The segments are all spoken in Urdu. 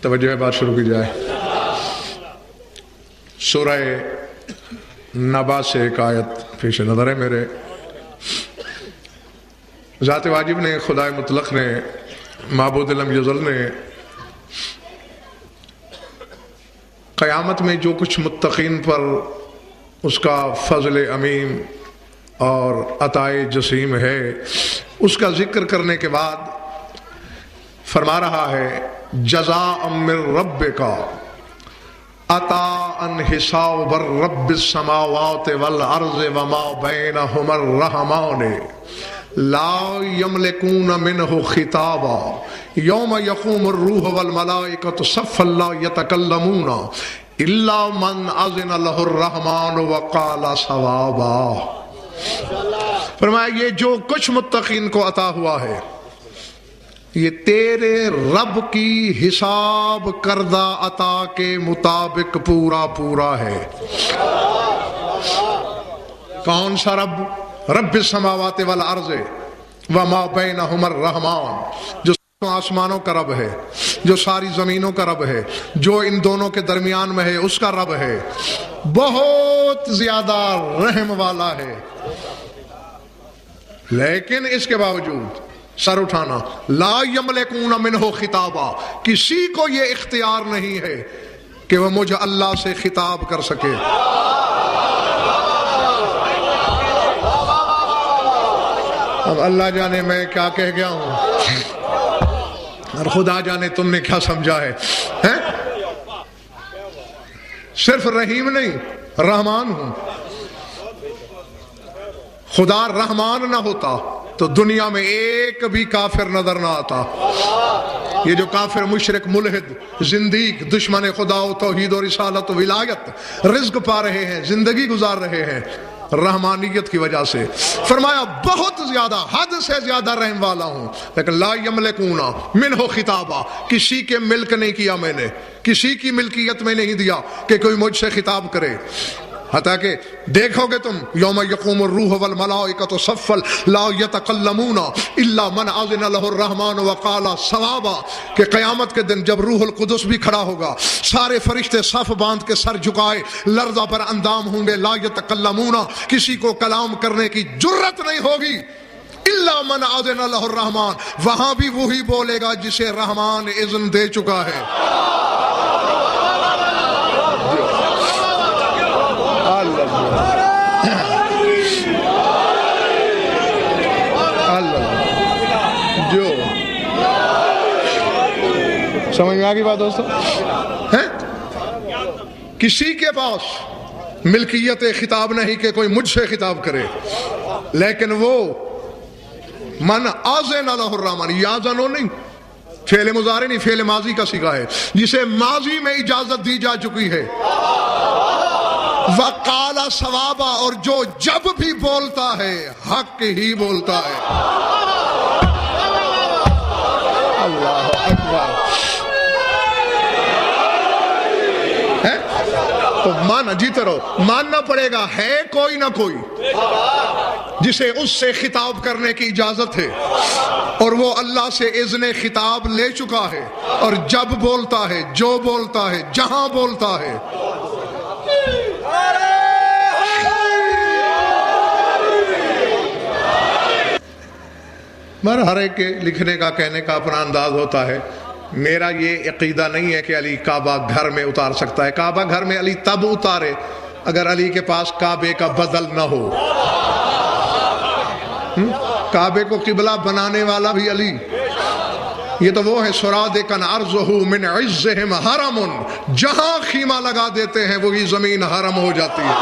توجہ بات شروع کی جائے۔ سورہ نبا سے ایک آیت پیش نظر ہے میرے۔ ذات واجب نے، خدا مطلق نے، معبود لم یزل نے قیامت میں جو کچھ متقین پر اس کا فضل عمیم اور عطائے جسیم ہے اس کا ذکر کرنے کے بعد فرما رہا ہے جزاء من ربک عطاء حساب رب السماوات والارض وما بینہما الرحمن لا یملکون منہ خطابا یوم یقوم الروح والملائکۃ صفا لا یتکلمون الا من اذن لہ الرحمن وقال صوابا۔ فرمایا یہ جو کچھ متقین کو عطا ہوا ہے یہ تیرے رب کی حساب کردہ عطا کے مطابق پورا پورا ہے۔ کون سا رب؟ رب السماوات والارض وما بینہما الرحمن، جو آسمانوں کا رب ہے، جو ساری زمینوں کا رب ہے، جو ان دونوں کے درمیان میں ہے اس کا رب ہے، بہت زیادہ رحم والا ہے۔ لیکن اس کے باوجود سر اٹھانا، لا یملکون منہ خطابا، کسی کو یہ اختیار نہیں ہے کہ وہ مجھے اللہ سے خطاب کر سکے۔ اب اللہ جانے میں کیا کہہ گیا ہوں اور خدا جانے تم نے کیا سمجھا ہے۔ صرف رحیم نہیں، رحمان ہوں۔ خدا رحمان نہ ہوتا تو دنیا میں ایک بھی کافر نظر نہ آتا۔ یہ جو کافر، مشرک، ملحد، زندیق، دشمن خدا و توحید و رسالت و ولایت رزق پا رہے ہیں، زندگی گزار رہے ہیں رحمانیت کی وجہ سے۔ فرمایا بہت زیادہ، حد سے زیادہ رحم والا ہوں، لیکن لا یملکون منہ خطابا، کسی کے ملک نہیں کیا میں نے، کسی کی ملکیت میں نہیں دیا کہ کوئی مجھ سے خطاب کرے۔ حتیٰ کہ دیکھو گے تم یوم یقوم الروح والملائکۃ صفا لا یتکلمون الا من اذن لہ الرحمن وقال صوابا، کہ قیامت کے دن جب روح القدس بھی کھڑا ہوگا، سارے فرشتے صف باندھ کے سر جھکائے لرزہ پر اندام ہوں گے، لا یتکلمون، کسی کو کلام کرنے کی جرت نہیں ہوگی، الا من اذن لہ الرحمن، وہاں بھی وہی بولے گا جسے رحمان اذن دے چکا ہے۔ جو سمجھ میں آگئی بات دوستو؟ کسی کے پاس ملکیت خطاب نہیں کہ کوئی مجھ سے خطاب کرے، لیکن وہ من اذن لہ الرحمن، یاذنو نہیں، فعل مضارع نہیں، فعل ماضی کا صیغہ ہے، جسے ماضی میں اجازت دی جا چکی ہے، وقال صوابا، اور جو جب بھی بولتا ہے حق ہی بولتا ہے۔ اللہ اکبر۔ تو مانا، جیتے رہو، ماننا پڑے گا ہے کوئی نہ کوئی جسے اس سے خطاب کرنے کی اجازت ہے، اور وہ اللہ سے اذن خطاب لے چکا ہے، اور جب بولتا ہے، جو بولتا ہے، جہاں بولتا ہے۔ ہر ایک کے لکھنے کا، کہنے کا اپنا انداز ہوتا ہے۔ میرا یہ عقیدہ نہیں ہے کہ علی کعبہ گھر میں اتار سکتا ہے۔ کعبہ گھر میں علی تب اتارے اگر علی کے پاس کعبے کا بدل نہ ہو۔ کعبے کو قبلہ بنانے والا بھی علی۔ یہ تو وہ ہے سرادقن ارضہ من عزہم حرم، جہاں خیمہ لگا دیتے ہیں وہی زمین حرم ہو جاتی ہے۔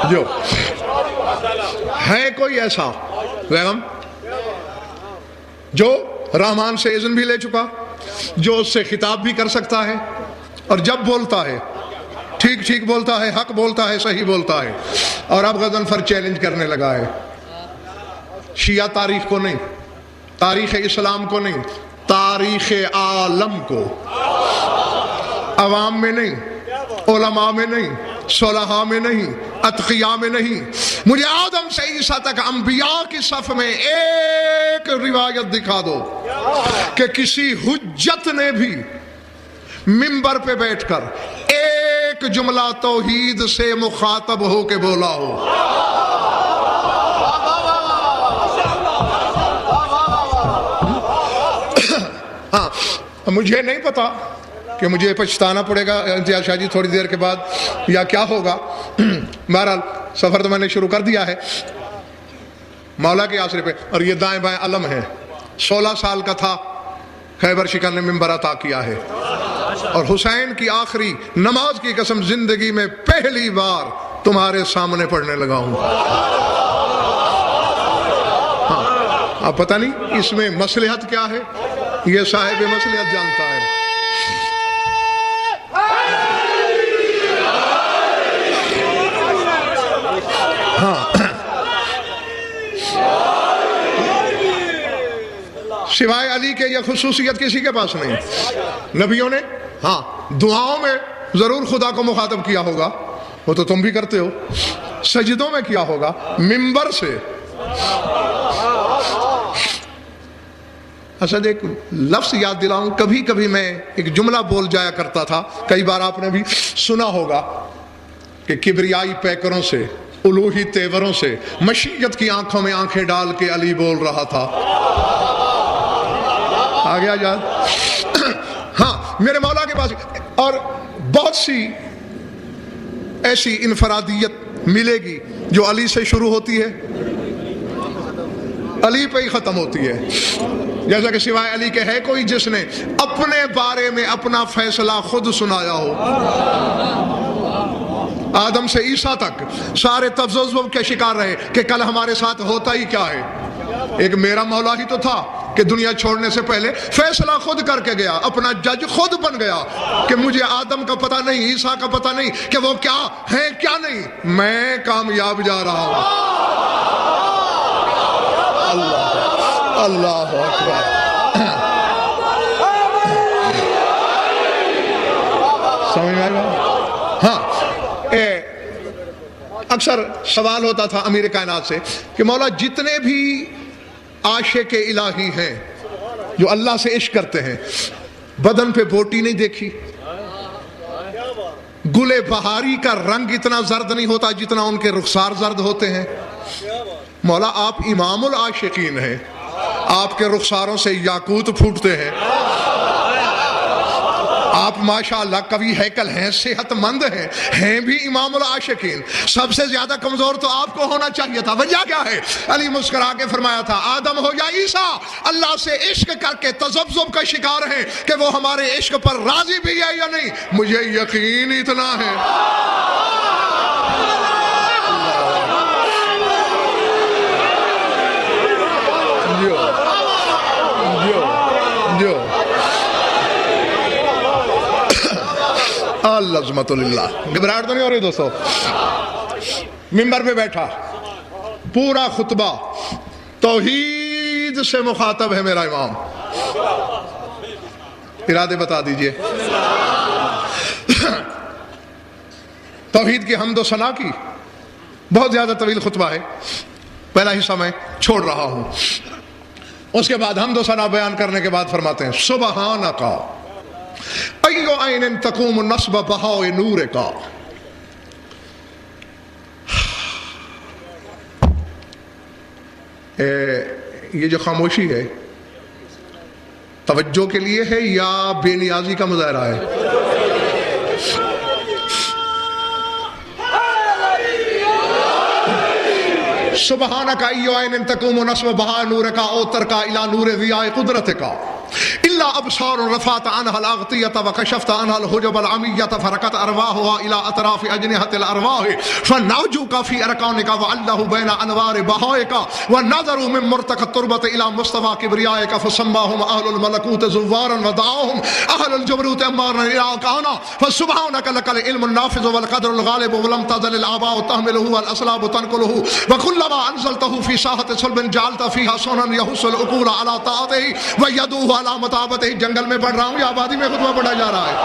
جو ہے کوئی ایسا بیگم جو رحمان سے اذن بھی لے چکا، جو اس سے خطاب بھی کر سکتا ہے، اور جب بولتا ہے ٹھیک ٹھیک بولتا ہے، حق بولتا ہے، صحیح بولتا ہے۔ اور اب غضنفر چیلنج کرنے لگا ہے، شیعہ تاریخ کو نہیں، تاریخ اسلام کو نہیں، تاریخ عالم کو، عوام میں نہیں، علماء میں نہیں، صلحاء میں نہیں، اتقیاء میں نہیں، مجھے آدم سے عیسیٰ تک انبیاء کی صف میں ایک روایت دکھا دو کہ کسی حجت نے بھی منبر پہ بیٹھ کر ایک جملہ توحید سے مخاطب ہو کے بولا ہو۔ ہاں، مجھے نہیں پتا کہ مجھے پچھتانا پڑے گا امتیاز شاہ جی تھوڑی دیر کے بعد یا کیا ہوگا۔ بہرحال سفر تو میں نے شروع کر دیا ہے مولا کے آسرے پہ، اور یہ دائیں بائیں علم ہے۔ 16 سال کا تھا خیبر شکن نے منبر عطا کیا ہے، اور حسین کی آخری نماز کی قسم زندگی میں پہلی بار تمہارے سامنے پڑھنے لگا ہوں۔ ہاں، اب پتہ نہیں اس میں مصلحت کیا ہے، یہ صاحب مصلحت جانتا ہے۔ سوائے علی کے یہ خصوصیت کسی کے پاس نہیں۔ نبیوں نے ہاں دعاؤں میں ضرور خدا کو مخاطب کیا ہوگا، وہ تو تم بھی کرتے ہو، سجدوں میں کیا ہوگا، منبر سے۔ اصل ایک لفظ یاد دلاؤں، کبھی کبھی میں ایک جملہ بول جایا کرتا تھا، کئی بار آپ نے بھی سنا ہوگا کہ کبریائی پیکروں سے، الوہی تیوروں سے، مشیت کی آنکھوں میں آنکھیں ڈال کے علی بول رہا تھا۔ آ گیا یاد؟ ہاں، میرے مولا کے پاس اور بہت سی ایسی انفرادیت ملے گی جو علی سے شروع ہوتی ہے، علی پہ ہی ختم ہوتی ہے۔ جیسا کہ سوائے علی کے ہے کوئی جس نے اپنے بارے میں اپنا فیصلہ خود سنایا ہو؟ آدم سے عیسیٰ تک سارے تذبذب کے شکار رہے کہ کل ہمارے ساتھ ہوتا ہی کیا ہے۔ ایک میرا مولا ہی تو تھا کہ دنیا چھوڑنے سے پہلے فیصلہ خود کر کے گیا، اپنا جج خود بن گیا کہ مجھے آدم کا پتہ نہیں، عیسیٰ کا پتہ نہیں کہ وہ کیا ہے کیا نہیں، میں کامیاب جا رہا ہوں۔ اللہ اللہ اکبر۔ سمجھ میں آئے؟ ہاں، اکثر سوال ہوتا تھا امیر کائنات سے کہ مولا جتنے بھی عاشق الہی ہیں جو اللہ سے عشق کرتے ہیں، بدن پہ بوٹی نہیں دیکھی، گلے بہاری کا رنگ اتنا زرد نہیں ہوتا جتنا ان کے رخسار زرد ہوتے ہیں۔ مولا آپ امام العاشقین ہیں، آپ کے رخساروں سے یاقوت پھوٹتے ہیں، آپ ماشاءاللہ کوی ہیکل ہیں، صحت مند ہیں بھی امام العاشقین، سب سے زیادہ کمزور تو آپ کو ہونا چاہیے تھا۔ وجہ کیا ہے؟ علی مسکرا کے فرمایا تھا آدم ہو یا عیسیٰ، اللہ سے عشق کر کے تذبذب کا شکار ہیں کہ وہ ہمارے عشق پر راضی بھی ہے یا نہیں، مجھے یقین اتنا ہے۔ العظمت للہ۔ گھبراہٹ تو نہیں ہو رہی دوستو؟ منبر پہ بیٹھا، پورا خطبہ توحید سے مخاطب ہے میرا امام۔ ارادے بتا دیجئے۔ توحید کی حمد و ثنا کی بہت زیادہ طویل خطبہ ہے، پہلا حصہ میں چھوڑ رہا ہوں۔ اس کے بعد حمد و ثنا بیان کرنے کے بعد فرماتے ہیں سبحانک ایو عین تقوم نصب بہاء نور کا۔ یہ جو خاموشی ہے توجہ کے لیے ہے یا بے نیازی کا مظاہرہ ہے؟ سبحانک ایو عین تقوم نصب بہاء نور کا او ترکا الی نور ضیاء قدرت کا الا ابصار رفعت عنها الاغطیة وکشفت عنها الحجب العمیة فرکت ارواحها الى اطراف اجنحة الارواح فنوجك في ارکانك وعله بین انوار بهائك ونظروا من مرتقى التربة الى مستوى کبریائك فسماهم اهل الملکوت زوارا ودعاهم اهل الجبروت امارا الى کانا فسبحانك لك العلم النافذ والقدر الغالب ولم تزل الآباء تحمله والاصلاب تنقله وكلما انزلته في ساحة صلب جعلت فيها صونا يحث العقول على طاعته ويدعوه على مطابته۔ جنگل میں پڑھ رہا ہوں یا آبادی میں خطبہ پڑھا جا رہا ہے؟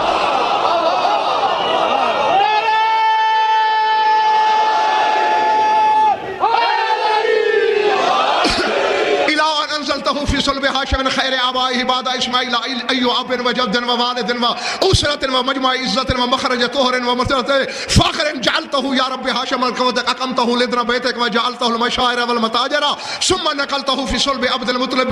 صلب ہاشم خیر آبائہ بعد اسماعیل ایو اب و جد و والد و اسرت و مجمع عزت و مخرج طہر و مرتبت فخر جعلتہ یا رب ہاشم القوت اقمتہ لدن بیتک و جعلتہ المشاعر والمتاجر ثم نقلتہ فی صلب عبد المطلب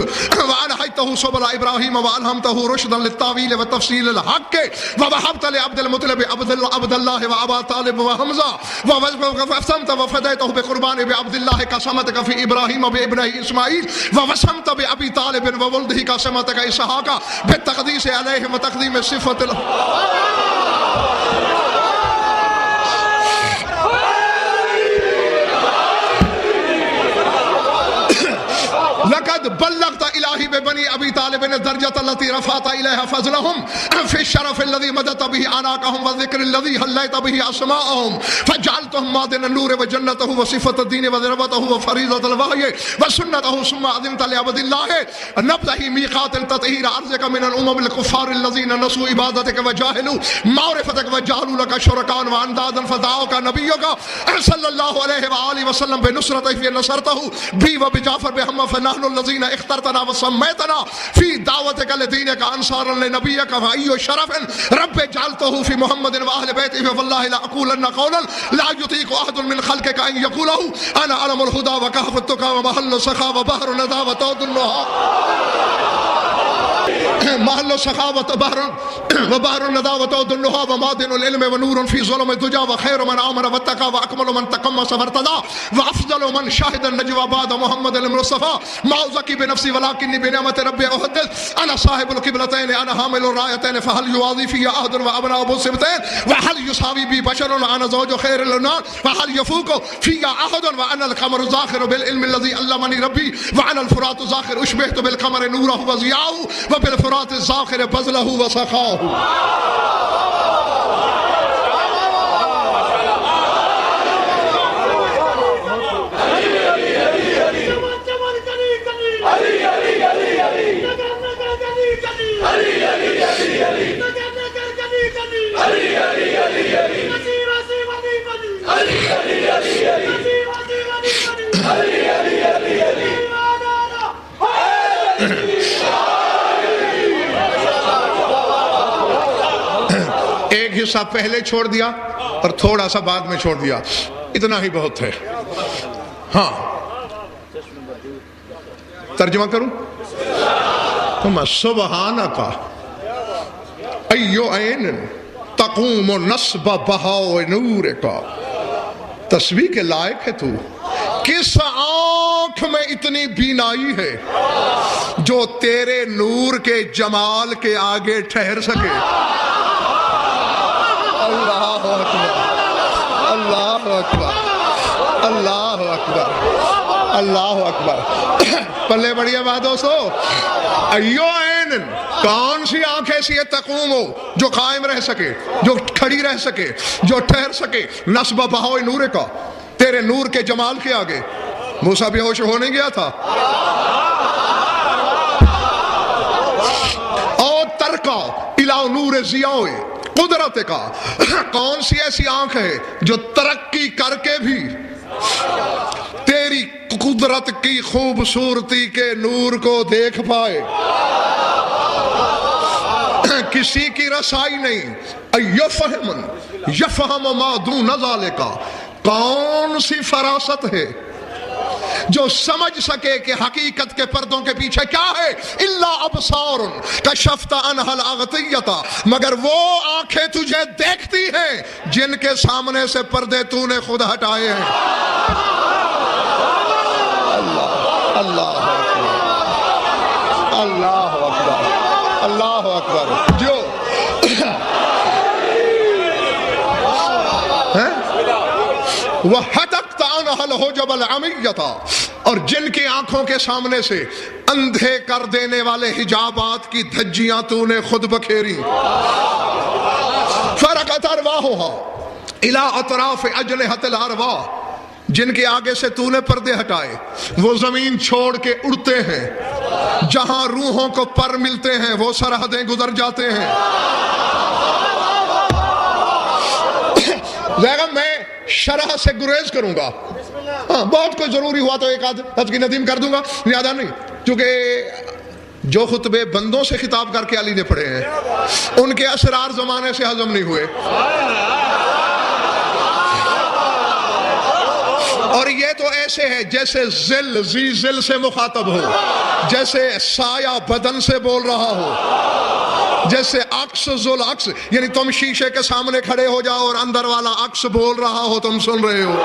وانحیتہ سبل ابراہیم والہمتہ رشدا للتاویل وتفصیل الحق ووهبت لعبد المطلب عبد الله وابا طالب وحمزہ وفصمت وفدیتہ بقربان بعبد الله قسمتک فی ابراہیم بابنہ اسماعیل ووسمت بابی طالب وولدہ قسمتک اسحاق بالتقدیس علیہ وتقدیم صفت لقد بلغت الہی ببنی ابی طالب الدرجۃ التي رفعت الیها فضلهم في الشرف الذي مددت به اعناقهم والذکر الذي حليت به اسماءهم فجعلتهم معدن النور وجنته وصفة الدين وذروته وفريضة الوحي وسنته ثم عظمت لعبد الله نبذه ميقات التطهير ارزك من الامم الكفار الذين نسوا عبادتك وجاهلوا معرفتك وجعلوا لك شركاء واندادا فدعوك نبيك صلى الله عليه واله وسلم بنصرته في نصرته بي وبجعفر بهم فنحن الذين اخترتنا وسميتنا في دعوتك لدينك انصارا لنبيك فاي شرف رب جعلته في محمد واهل بيته فوالله لا اقولن قولا لا يطيق احد من خلقك ان يقوله انا علم الهدى وكهف التقى ومحل السخاء وبحر الندى وتود النهى محل السخاوة وبحر الندى وتود النهى ومعدن العلم ونور في ظلم الدجى وخير من آمن واتقى واكمل من تقمص وارتدى وافضل من شهد النجوى بعد محمد المصطفى ما ازكي بنفسي ولكني بنعمة ربي احدث انا صاحب القبلتين انا حامل الرايتين فهل يواضي في احد وابناء ابو السبتين وهل يساوي بي بشر انا زوج خير الانام وهل يفوق في احد وانا القمر الزاخر بالعلم الذي علمني ربي وانا الفرات الزاخر اشبهت بالقمر نوره وضياءه وبالفرات الزاخر بذله وسخاءه ایک حصہ پہلے چھوڑ دیا اور تھوڑا سا بعد میں چھوڑ دیا، اتنا ہی بہت ہے۔ ہاں ترجمہ کروں؟ تم سبحانک ایو عین تقوم نصب بہاء نورک، تسبیح کے لائق ہے تو، کس آنکھ میں اتنی بینائی ہے جو تیرے نور کے جمال کے آگے ٹھہر سکے۔ اللہ اکبر اللہ اکبر اللہ اکبر اللہ اکبر۔ پلے بڑھیا بات دوستو، ایو عین، کون سی آنکھ ایسی ہے تقوم ہو جو قائم رہ سکے، جو کھڑی رہ سکے، جو ٹھہر سکے، نصب بہاء نور کا، تیرے نور کے جمال کے آگے۔ موسیٰ بے ہوش ہونے گیا تھا، اور ترکا الی نور ضیاء قدرت کا، کون سی ایسی آنکھ ہے جو ترقی کر کے بھی تیری قدرت کی خوبصورتی کے نور کو دیکھ پائے؟ کسی کی رسائی نہیں۔ یفہم ما دون ذالک، کون سی فراست ہے جو سمجھ سکے کہ حقیقت کے پردوں کے پیچھے کیا ہے؟ الا ابصار کشفت عنها الاغطیۃ، مگر وہ آنکھیں تجھے دیکھتی ہیں جن کے سامنے سے پردے تو نے خود ہٹائے ہیں۔ اللہ اللہ اکبر اللہ اکبر۔ جو وَحَتَقْتَ عَنْهَا الْحُجَبَ الْعَمِيَّةَ، اور جن کی آنکھوں کے سامنے سے اندھے کر دینے والے حجابات کی دھجیاں تو نے خود بکھیری۔ فَرَقَتْ أَرْوَاحُهَا إِلَىٰ أَطْرَافِ أَجْنِحَةِ الْأَرْوَاحِ، جن کے آگے سے تو نے پردے ہٹائے، وہ زمین چھوڑ کے اڑتے ہیں، جہاں روحوں کو پر ملتے ہیں وہ سرحدیں گزر جاتے ہیں۔ ذرا میں شرح سے گریز کروں گا، ہاں بہت کوئی ضروری ہوا تو ایک آدھ کی ندیم کر دوں گا، زیادہ نہیں، چونکہ جو خطبے بندوں سے خطاب کر کے علی نے پڑھے ہیں ان کے اسرار زمانے سے ہضم نہیں ہوئے. اور یہ تو ایسے ہے جیسے ذل ذی ذل سے مخاطب ہو، جیسے سایہ بدن سے بول رہا ہو، جیسے عکس ذل عکس، یعنی تم شیشے کے سامنے کھڑے ہو جاؤ اور اندر والا عکس بول رہا ہو، تم سن رہے ہو.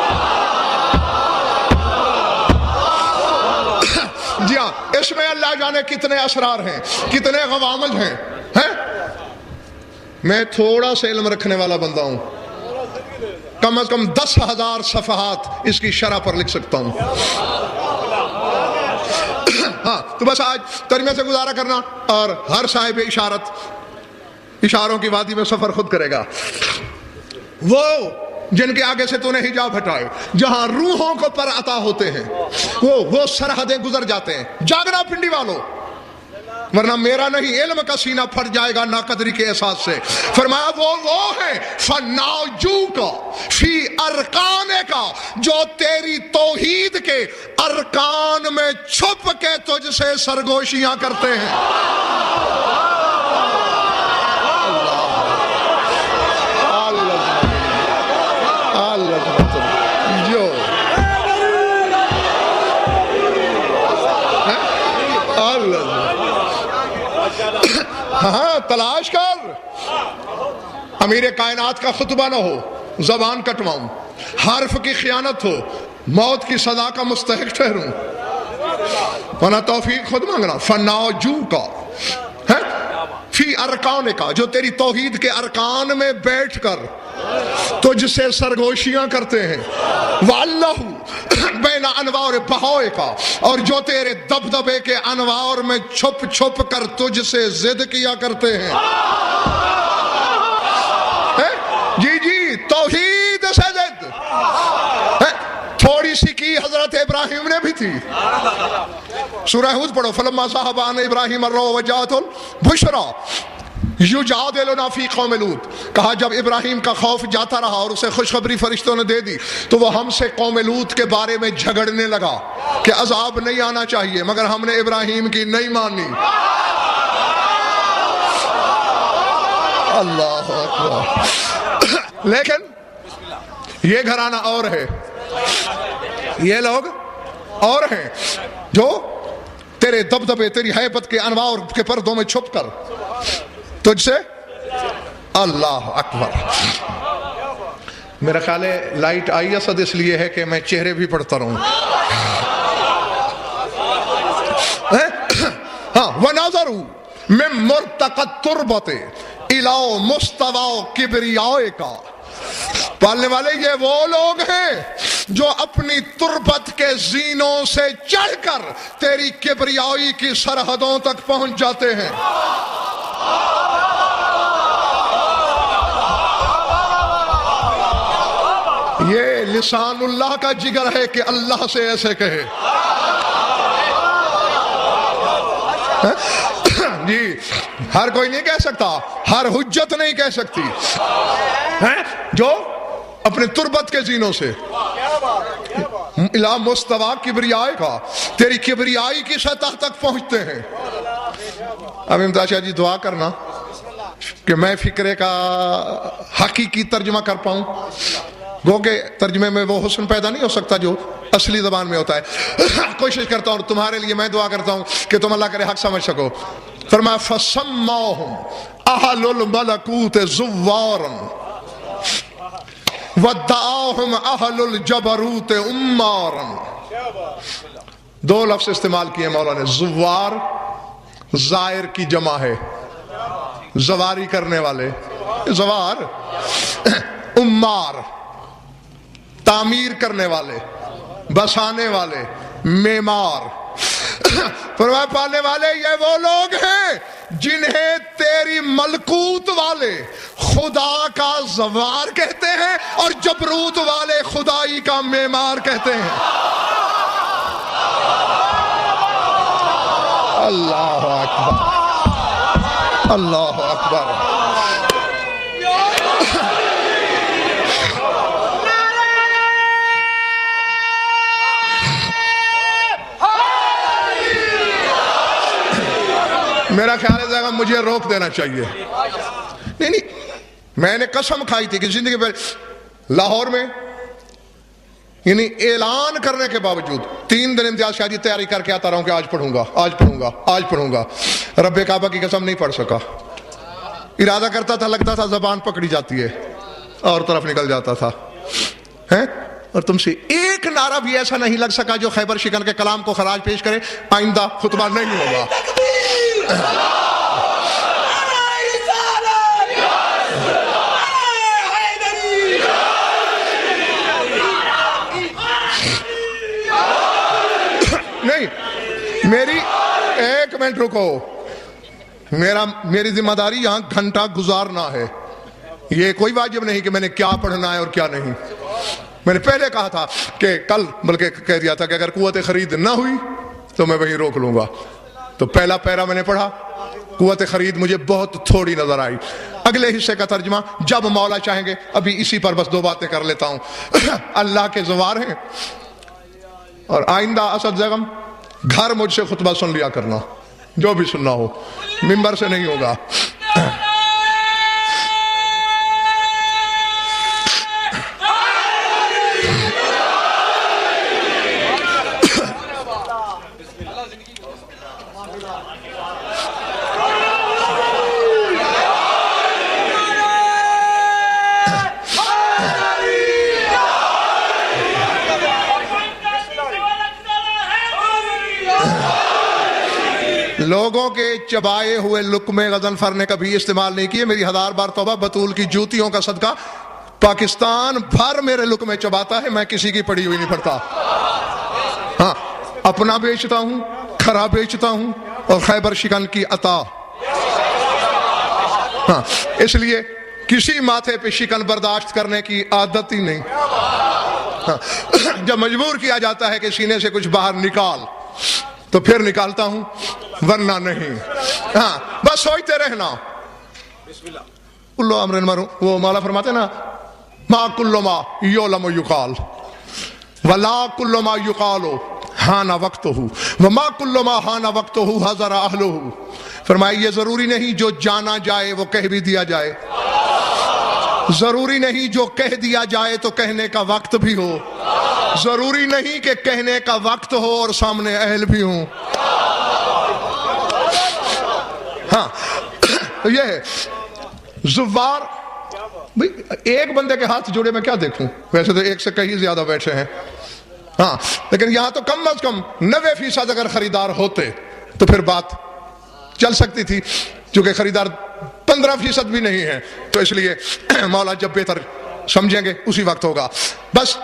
جی ہاں، اس میں اللہ جانے کتنے اسرار ہیں، کتنے غوامض ہیں. میں تھوڑا سا علم رکھنے والا بندہ ہوں، کم از کم 10,000 صفحات اس کی شرح پر لکھ سکتا ہوں. ہاں تو بس آج ترجمے سے گزارا کرنا، اور ہر صاحب اشاروں کی وادی میں سفر خود کرے گا. وہ جن کے آگے سے تو نے حجاب ہٹائے، جہاں روحوں کو پر عطا ہوتے ہیں، وہ سرحدیں گزر جاتے ہیں. جاگنا پنڈی والوں، ورنہ میرا نہیں علم کا سینہ پھٹ جائے گا ناقدری کے احساس سے. فرمایا وہ ہے فناجوکا فی ارکانکا، جو تیری توحید کے ارکان میں چھپ کے تجھ سے سرگوشیاں کرتے ہیں. ہاں تلاش کر، امیر کائنات کا خطبہ نہ ہو، زبان کٹواؤں، حرف کی خیانت ہو، موت کی سزا کا مستحق ٹھہروں، ورنہ توفیق خود مانگنا. فناجو کا فی ارکان کا، جو تیری توحید کے ارکان میں بیٹھ کر تجھ سے سرگوشیاں کرتے ہیں. وَاللَّهُ بین انوار بہوئے کا، اور جو تیرے دبدبے کے انوار میں چھپ چھپ کر تجھ سے ضد کیا کرتے ہیں. جی توحید سے ضد تھوڑی سی کی حضرت ابراہیم نے بھی تھی. سورہ ہود پڑھو، فلما ذهب عن ابراہیم الروع وجاءته البشرى یجادلنا فی قوم لوط. کہا جب ابراہیم کا خوف جاتا رہا اور اسے خوشخبری فرشتوں نے دے دی تو وہ ہم سے قوم لوط کے بارے میں جھگڑنے لگا کہ عذاب نہیں آنا چاہیے، مگر ہم نے ابراہیم کی نہیں مانی. اللہ اکبر. لیکن یہ گھرانہ اور ہے، یہ لوگ اور ہیں جو تیرے دبدبے، تیری ہیبت کے انوار کے پردوں میں چھپ کر تجھ سے. اللہ اکبر. میرا خیال ہے لائٹ آئی اسد اس لیے ہے کہ میں چہرے بھی پڑھتا رہوں. ہاں وَنَظَرُوا مِن مُرْتَقَى التُّرْبَةِ إِلَىٰ مُسْتَوَىٰ كِبْرِيَائِكَ. پالنے والے یہ وہ لوگ ہیں جو اپنی تربت کے زینوں سے چڑھ کر تیری کبریائی کی سرحدوں تک پہنچ جاتے ہیں. یہ لسان اللہ کا جگر ہے کہ اللہ سے ایسے کہے. جی ہر کوئی نہیں کہہ سکتا، ہر حجت نہیں کہہ سکتی، جو اپنے تربت کے زینوں سے الا مستویٰ کبریائی کا، تیری کبریائی کی سطح تک پہنچتے ہیں. اب امتیاز شاہ جی دعا کرنا کہ میں فکرے کا حقیقی ترجمہ کر پاؤں. گو کہ ترجمے میں وہ حسن پیدا نہیں ہو سکتا جو اصلی زبان میں ہوتا ہے. کوشش کرتا ہوں، تمہارے لیے میں دعا کرتا ہوں کہ تم اللہ کرے حق سمجھ سکو. فرمایا فَسَمَّاهُمْ أَهْلُ الْمَلَكُوتِ زُوَّارًا وَدَّعَاهُمْ أَهْلُ الْجَبَرُوتِ أُمَّارًا. دو لفظ استعمال کیے مولا نے. زوار زائر کی جمع ہے، زواری کرنے والے، زوار. امار تعمیر کرنے والے، بسانے والے، معمار. فرمایا پالنے والے یہ وہ لوگ ہیں جنہیں تیری ملکوت والے خدا کا زوار کہتے ہیں اور جبروت والے خدائی کا معمار کہتے ہیں. اللہ اکبر، اللہ اکبر. میرا خیال ہے مجھے روک دینا چاہیے. نہیں میں نے قسم کھائی تھی کہ زندگی میں لاہور میں یعنی اعلان کرنے کے باوجود 3 دن امتیاز شادی تیاری کر کے آتا رہا ہوں کہ آج پڑھوں گا. رب کعبہ کی قسم نہیں پڑھ سکا. ارادہ کرتا تھا، لگتا تھا زبان پکڑی جاتی ہے اور طرف نکل جاتا تھا. اور تم سے ایک نعرہ بھی ایسا نہیں لگ سکا جو خیبر شکن کے کلام کو خراج پیش کرے آئندہ خطبہ نہیں ہوگا. نہیں میری ایک منٹ رکو، میری ذمہ داری یہاں گھنٹہ گزارنا ہے. یہ کوئی واجب نہیں کہ میں نے کیا پڑھنا ہے اور کیا نہیں. میں نے پہلے کہا تھا کہ کل بلکہ کہہ دیا تھا کہ اگر قوت خرید نہ ہوئی تو میں وہیں روک لوں گا. تو پہلا پیرا میں نے پڑھا، قوت خرید مجھے بہت تھوڑی نظر آئی. اگلے حصے کا ترجمہ جب مولا چاہیں گے. ابھی اسی پر بس 2 باتیں کر لیتا ہوں. اللہ کے زوار ہیں، اور آئندہ اسد زیغم گھر مجھ سے خطبہ سن لیا کرنا، جو بھی سننا ہو، ممبر سے نہیں ہوگا. لوگوں کے چبائے ہوئے لقمے غضنفر نے کبھی استعمال نہیں کیے. میری 1000 بار توبہ، بطول کی جوتیوں کا صدقہ. پاکستان بھر میرے لقمے چباتا ہے، میں کسی کی پڑی ہوئی نہیں پڑتا. ہاں اپنا بیچتا ہوں، کھرا بیچتا ہوں، اور خیبر شکن کی عطا. ہاں اس لیے کسی ماتھے پہ شکن برداشت کرنے کی عادت ہی نہیں. ہاں جب مجبور کیا جاتا ہے کہ سینے سے کچھ باہر نکال تو پھر نکالتا ہوں، ورنہ نہیں. ہاں بس سوچتے رہنا. کلو امر مرو، وہ مولا فرماتے نا، ما کلو ما یعلم یقال ولا کلو ما یقال حان وقتہ وما کلو ما حان وقتہ حضر اہلہ. فرمایا یہ ضروری نہیں جو جانا جائے وہ کہہ بھی دیا جائے، ضروری نہیں جو کہہ دیا جائے تو کہنے کا وقت بھی ہو، ضروری نہیں کہ کہنے کا وقت ہو اور سامنے اہل بھی ہوں. ہاں یہ ہے زوار. ایک بندے کے ہاتھ جوڑے میں کیا دیکھوں، ویسے تو ایک سے کہیں زیادہ بیٹھے ہیں. ہاں لیکن یہاں تو کم از کم 90% اگر خریدار ہوتے تو پھر بات چل سکتی تھی. چونکہ خریدار 15% بھی نہیں ہے، تو اس لیے مولا جب بہتر سمجھیں گے اسی وقت ہوگا. بس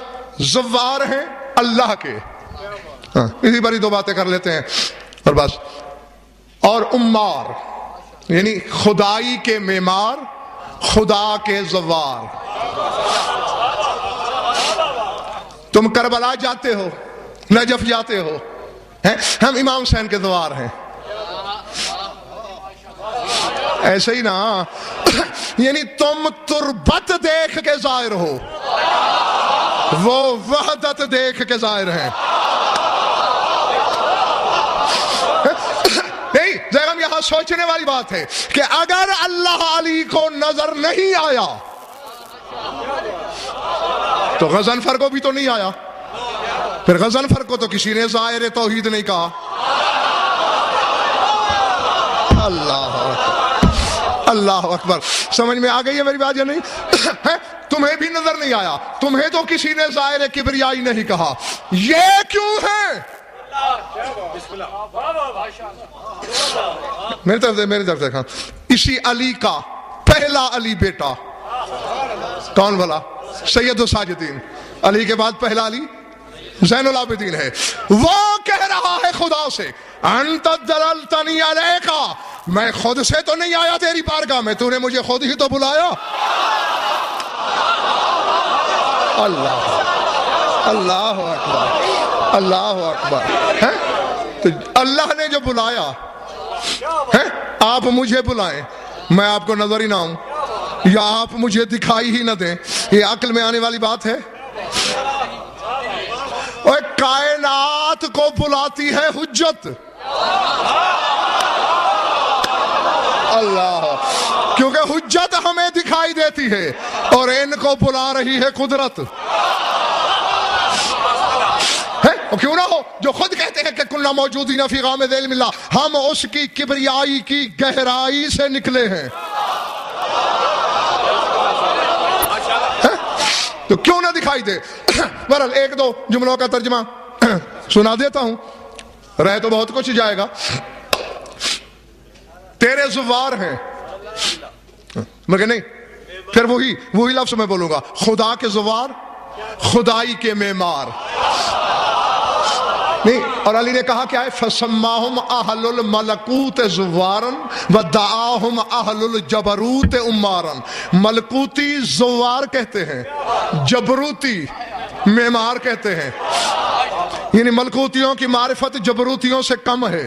زوار ہیں اللہ کے. ہاں اسی باری 2 باتیں کر لیتے ہیں اور بس. اور عمار یعنی خدائی کے معمار، خدا کے زوار. تم کربلا جاتے ہو، نجف جاتے ہو، ہم امام حسین کے زوار ہیں. ایسے ہی نا یعنی تم تربت دیکھ کے ظاہر ہو، وہ وحدت دیکھ کے ظاہر ہیں. نہیں زیغم یہاں سوچنے والی بات ہے کہ اگر اللہ علی کو نظر نہیں آیا تو غضنفر کو بھی تو نہیں آیا. پھر غضنفر کو تو کسی نے ظاہر توحید نہیں کہا. اللہ اکبر. سمجھ میں آ گئی ہے میری بات یا نہیں؟ تمہیں بھی نظر نہیں آیا، تمہیں تو کسی نے ظاہر کبریائی نہیں کہا. یہ کیوں ہے؟ میری طرف دیکھا. اسی علی کا پہلا علی بیٹا کون بلا؟ سید الساجدین. علی کے بعد پہلا علی زین العابدین ہے. وہ کہہ رہا ہے خدا سے، انت دللتنی علیکا، میں خود سے تو نہیں آیا تیری بارگاہ میں، تو نے مجھے خود ہی تو بلایا. اللہ اکبر، اللہ اکبر. تو اللہ نے جو بلایا ہے، آپ مجھے بلائیں میں آپ کو نظر ہی نہ آؤں، یا آپ مجھے دکھائی ہی نہ دیں، یہ عقل میں آنے والی بات ہے؟ اور کائنات کو بلاتی ہے حجت. اللہ، کیونکہ حجت ہمیں دکھائی دیتی ہے اور ان کو بلا رہی ہے قدرت ہے؟ اور کیوں نہ ہو جو خود کہتے ہیں کہ کننا موجودین فی غامض علم اللہ، ہم اس کی کبریائی کی گہرائی سے نکلے ہیں، تو کیوں نہ دکھائی دے؟ بہرحال ایک دو جملوں کا ترجمہ سنا دیتا ہوں، رہ تو بہت کچھ جائے گا۔ تیرے زوار ہیں، مگر نہیں، پھر وہی لفظ میں بولوں گا، خدا کے زوار، خدائی کے معمار نہیں۔ اور علی نے کہا کیا ہے؟ فَسَمَّاهُمْ أَهْلُ الْمَلَكُوتِ زُوَّارًا وَدَعَاهُمْ أَهْلُ الْجَبَرُوتِ عُمَّارًا۔ ملکوتی زوار کہتے ہیں، جبروتی معمار کہتے ہیں، یعنی ملکوتیوں کی معرفت جبروتیوں سے کم ہے۔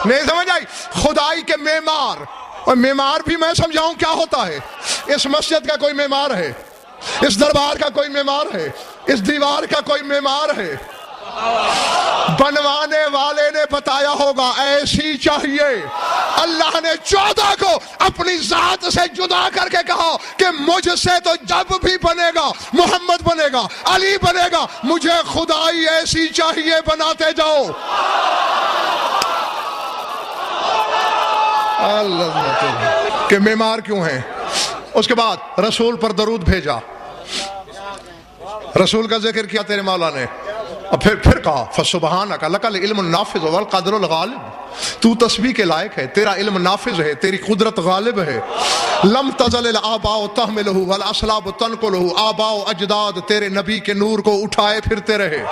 نہیں سمجھ آئی؟ خدائی کے معمار، اور معمار بھی میں سمجھاؤں کیا ہوتا ہے۔ اس مسجد کا کوئی معمار ہے، اس دربار کا کوئی معمار ہے، اس دیوار کا کوئی معمار ہے، بنوانے والے نے بتایا ہوگا ایسی چاہیے۔ اللہ نے 14 کو اپنی ذات سے جدا کر کے کہا کہ مجھ سے تو جب بھی بنے گا، محمد بنے گا، علی بنے گا، مجھے خدائی ایسی چاہیے، بناتے جاؤ۔ اللہ کہ معمار کیوں ہیں۔ اس کے بعد رسول پر درود بھیجا، رسول کا ذکر کیا تیرے مولا نے، اور پھر کہا فَسُبْحَانَكَ لَكَ الْعِلْمُ النَّافِذُ وَالْقَدْرُ الْغَالِبُ، تو تسبیح کے لائق ہے، تیرا علم نافذ ہے، تیری قدرت غالب ہے۔ لم تزل الآباء تحملہ والاسلاب تنقلہ، آباء و اجداد تیرے نبی کے نور کو اٹھائے پھرتے رہے،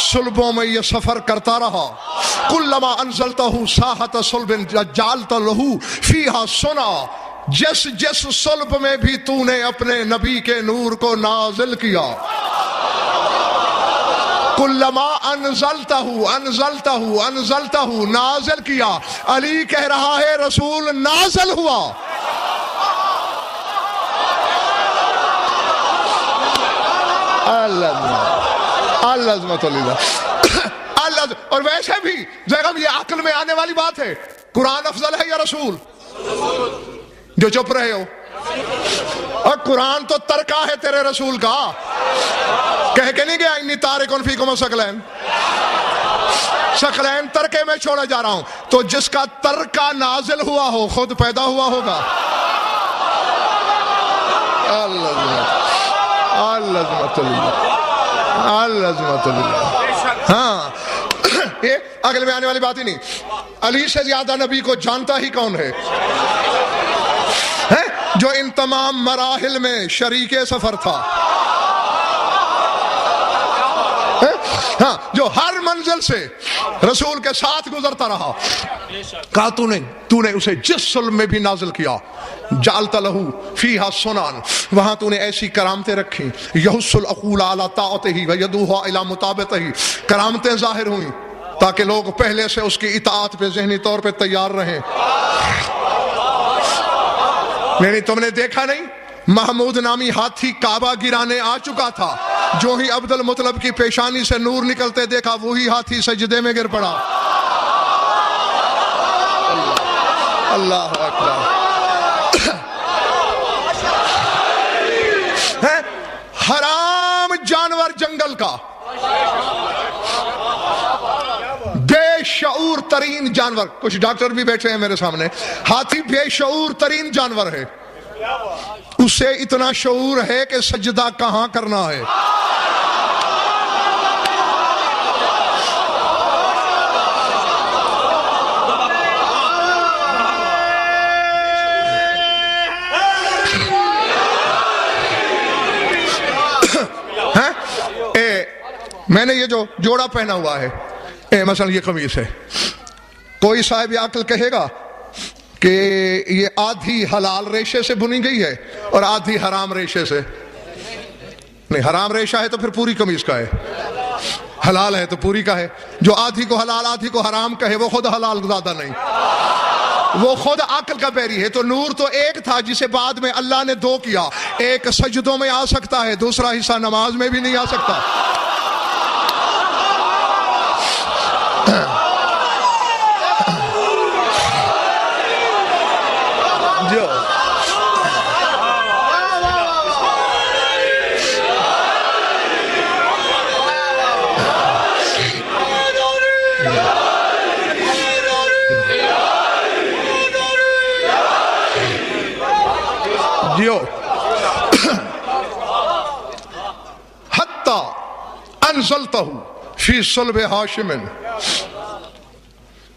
صلبوں میں یہ سفر کرتا رہا۔ کلما انزلتہ ساحت صلب جعلت لہ فیہا سنا، جس جس صلب میں بھی تو نے اپنے نبی کے نور کو نازل کیا۔ کلما انزلتہ نازل کیا، علی کہہ رہا ہے رسول نازل ہوا۔ اللہ اور ویسے بھی جگہ یہ عقل میں آنے والی بات ہے، قرآن افضل ہے یا رسول؟ جو چپ رہے ہو، اور قرآن تو ترکہ ہے تیرے رسول کا، کہہ کے نہیں گیا انی تارکن فیکم الثقلین، ثقلین ترکے میں چھوڑا جا رہا ہوں، تو جس کا ترکہ نازل ہوا ہو خود پیدا ہوا ہوگا۔ ہاں یہ عقل میں آنے والی بات ہی نہیں۔ علی سے زیادہ نبی کو جانتا ہی کون ہے؟ جو ان تمام مراحل میں شریک سفر تھا، ہاں جو ہر منزل سے رسول کے ساتھ گزرتا رہا۔ کہا تو نے اسے جس صلب میں بھی نازل کیا، جعلت لہو فیہا سنان، وہاں تو نے ایسی کرامتیں رکھی، یحث العقول علی طاعتہ ویدعوہا الی مطابقتہ، کرامتیں ظاہر ہوئیں تاکہ لوگ پہلے سے اس کی اطاعت پہ ذہنی طور پہ تیار رہیں۔ نہیں تم نے دیکھا نہیں، محمود نامی ہاتھی کعبہ گرانے آ چکا تھا، جو ہی عبد المطلب کی پیشانی سے نور نکلتے دیکھا وہی ہاتھی سجدے میں گر پڑا۔ اللہ اکبر۔ حرام جانور جنگل کا، بے شعور ترین جانور، کچھ ڈاکٹر بھی بیٹھے ہیں میرے سامنے، ہاتھی بے شعور ترین جانور ہے، اسے اتنا شعور ہے کہ سجدہ کہاں کرنا ہے۔ میں نے یہ جو جوڑا پہنا ہوا ہے، مثلا یہ قمیص ہے، کوئی صاحب عقل کہے گا کہ یہ آدھی حلال ریشے سے بنی گئی ہے اور آدھی حرام ریشے سے؟ نہیں، حرام ریشہ ہے تو پھر پوری قمیص کا ہے، حلال ہے تو پوری کا ہے۔ جو آدھی کو حلال آدھی کو حرام کہے وہ خود حلال زیادہ نہیں، وہ خود عقل کا بیری ہے۔ تو نور تو ایک تھا جسے بعد میں اللہ نے دو کیا، ایک سجدوں میں آ سکتا ہے، دوسرا حصہ نماز میں بھی نہیں آ سکتا۔ جو حتی انزلتہ فی صلب ہاشم،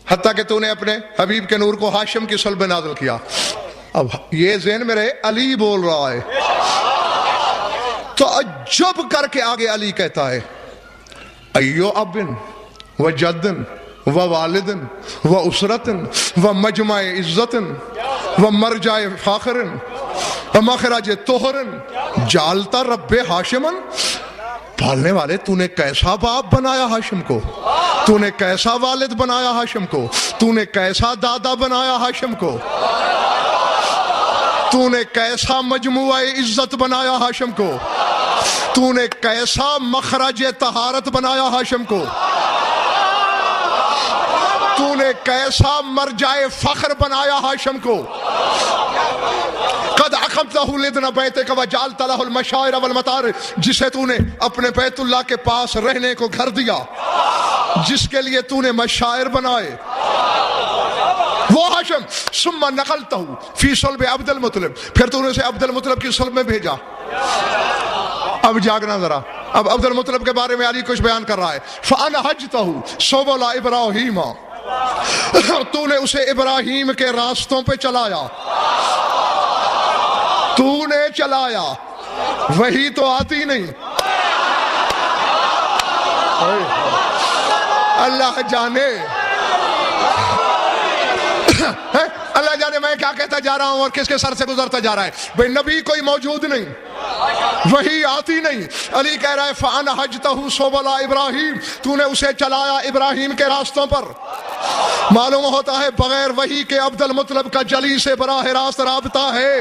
حتیٰ کہ تو نے اپنے حبیب کے نور کو ہاشم کی صلب میں نازل کیا. اب یہ ذہن میں رہے علی بول رہا ہے، تو عجب کر کے آگے علی کہتا ہے ایو ابن و جدن و والدن و اسرتن و مجمع عزتن و مرجع فاخرن و مخرج طہرن جالتا رب ہاشمن. پالنے والے تو نے کیسا باپ بنایا ہاشم کو، تو نے کیسا والد بنایا ہاشم کو، تو نے کیسا دادا بنایا ہاشم کو، تو نے کیسا مجموعہ عزت بنایا ہاشم کو، تو نے کیسا مخرج طہارت بنایا ہاشم کو، تو نے کیسا مرجع فخر بنایا ہاشم کو. قد اقمت له لدن بیتک وجعلت له المشاعر والمطار، جسے تو نے اپنے بیت اللہ کے پاس رہنے کو گھر دیا، جس کے لیے تو نے مشاعر بنائے، وہ ہاشم. ثم نقلتہ فی صلب عبد المطلب، پھر تو نے اسے عبد المطلب کی صلب میں بھیجا. اب جاگنا ذرا، اب عبد المطلب کے بارے میں علی کچھ بیان کر رہا ہے. فَأَنْهَجْتَهُ سُبُلَ إِبْرَاهِيمَ، تو نے اسے ابراہیم کے راستوں پہ چلایا، تو نے چلایا، وہی تو آتی نہیں. اللہ جانے، اللہ جانے میں کیا کہتا جا رہا ہوں اور کس کے سر سے گزرتا جا رہا ہے. بھئی نبی کوئی موجود نہیں، وہی آتی نہیں. علی کہہ رہا ہے فَأَنْهَجْتَهُ سُبُلَ إِبْرَاهِيمَ، تو نے اسے چلایا ابراہیم کے راستوں پر. معلوم ہوتا ہے بغیر وحی کے عبد المطلب کا جلی سے براہ راست رابطہ ہے.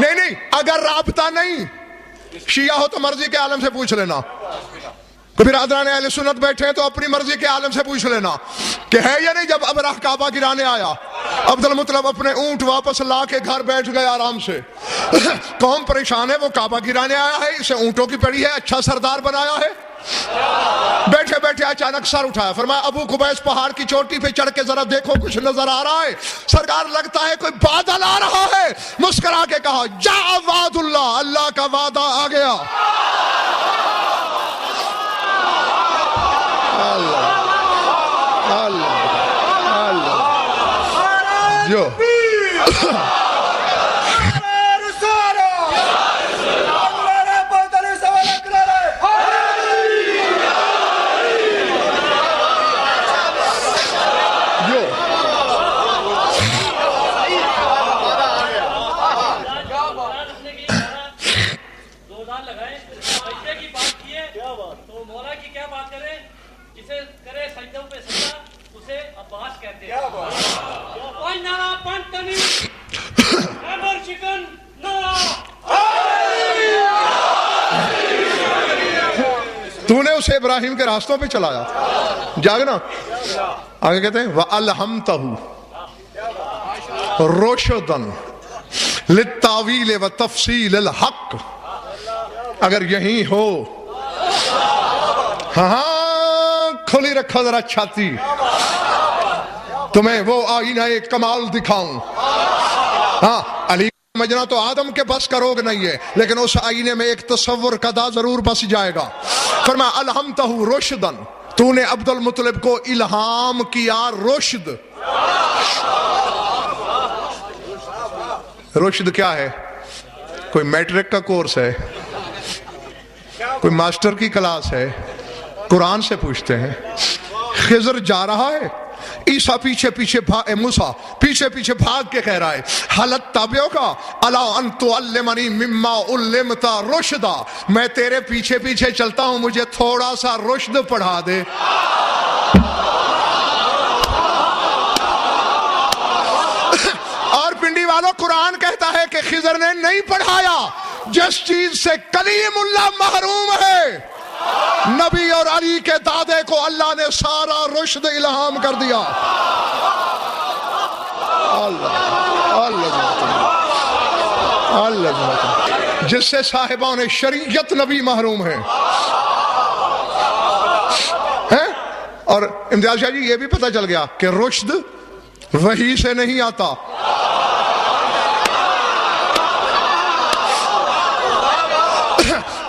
نہیں، اگر رابطہ نہیں، شیعہ ہو تو مرضی کے عالم سے پوچھ لینا. تو پھر برادران اہل سنت بیٹھے ہیں تو اپنی مرضی کے عالم سے پوچھ لینا کہ ہے یا نہیں. جب ابرہ کعبہ گرانے آیا، عبد المطلب اپنے اونٹ واپس لا کے گھر بیٹھ گئے آرام سے. قوم پریشان ہے، وہ کعبہ گرانے آیا ہے، اسے اونٹوں کی پڑی ہے، اچھا سردار بنایا ہے. بیٹھے بیٹھے اچانک سر اٹھایا، فرمایا ابو قبیس پہاڑ کی چوٹی پہ چڑھ کے ذرا دیکھو کچھ نظر آ رہا ہے. سرکار لگتا ہے کوئی بادل آ رہا ہے. مسکرا کے کہا جاء وعد اللہ، اللہ کا وعدہ آ گیا. اللہ اللہ جو تو نے اسے ابراہیم کے راستوں پہ چلایا. جاگنا آگے کہتے ہیں وَأَلْهَمْتَهُ رُشْدًا لِلتَّأْوِيلِ وَتَفْصِيلِ الْحَقِّ. اگر یہیں ہو، ہاں کھلی رکھو ذرا چھاتی، تمہیں وہ آئینہ کمال دکھاؤں. ہاں علی سمجھنا تو آدم کے بس کا روگ نہیں ہے، لیکن اس آئینے میں ایک تصور قدا ضرور بس جائے گا. فرمایا الہمتہ رشدن، تو نے عبد المطلب کو الہام کیا رشد. رشد کیا ہے؟ کوئی میٹرک کا کورس ہے، کوئی ماسٹر کی کلاس ہے؟ قرآن سے پوچھتے ہیں. خضر جا رہا ہے، عیسیٰ پیچھے پیچھے موسیٰ پیچھے پیچھے بھاگ کے کہہ رہا ہے حلت تابعوں کا الا ان تعلمنی مما علمت رشدا، میں تیرے پیچھے پیچھے چلتا ہوں، مجھے تھوڑا سا رشد پڑھا دے. اور پنڈی والوں، قرآن کہتا ہے کہ خضر نے نہیں پڑھایا. جس چیز سے کلیم اللہ محروم ہے، نبی اور علی کے دادے کو اللہ نے سارا رشد الہام کر دیا. اللہ جس سے صاحبان شریعت نبی محروم ہیں. اور امتیاز شاہ جی یہ بھی پتہ چل گیا کہ رشد وحی سے نہیں آتا.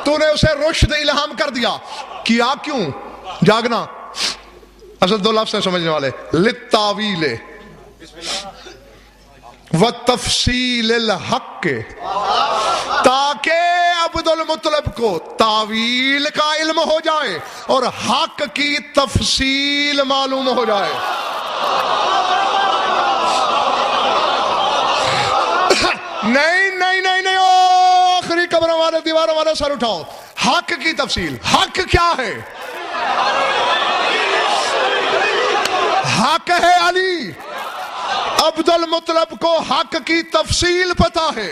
تو نے اسے رشد الہام کر دیا. کیا کیوں؟ جاگنا. اصل دو لفظ ہیں سمجھنے والے. للتاویل وتفصیل الحق، تاکہ عبد المطلب کو تاویل کا علم ہو جائے اور حق کی تفصیل معلوم ہو جائے. نہیں نہیں نہیں نہیں، آخری قبروں والے دیواروں والے سر اٹھاؤ. حق کی تفصیل. حق کیا ہے؟ حق ہے علی. عبد المطلب کو حق کی تفصیل پتا ہے.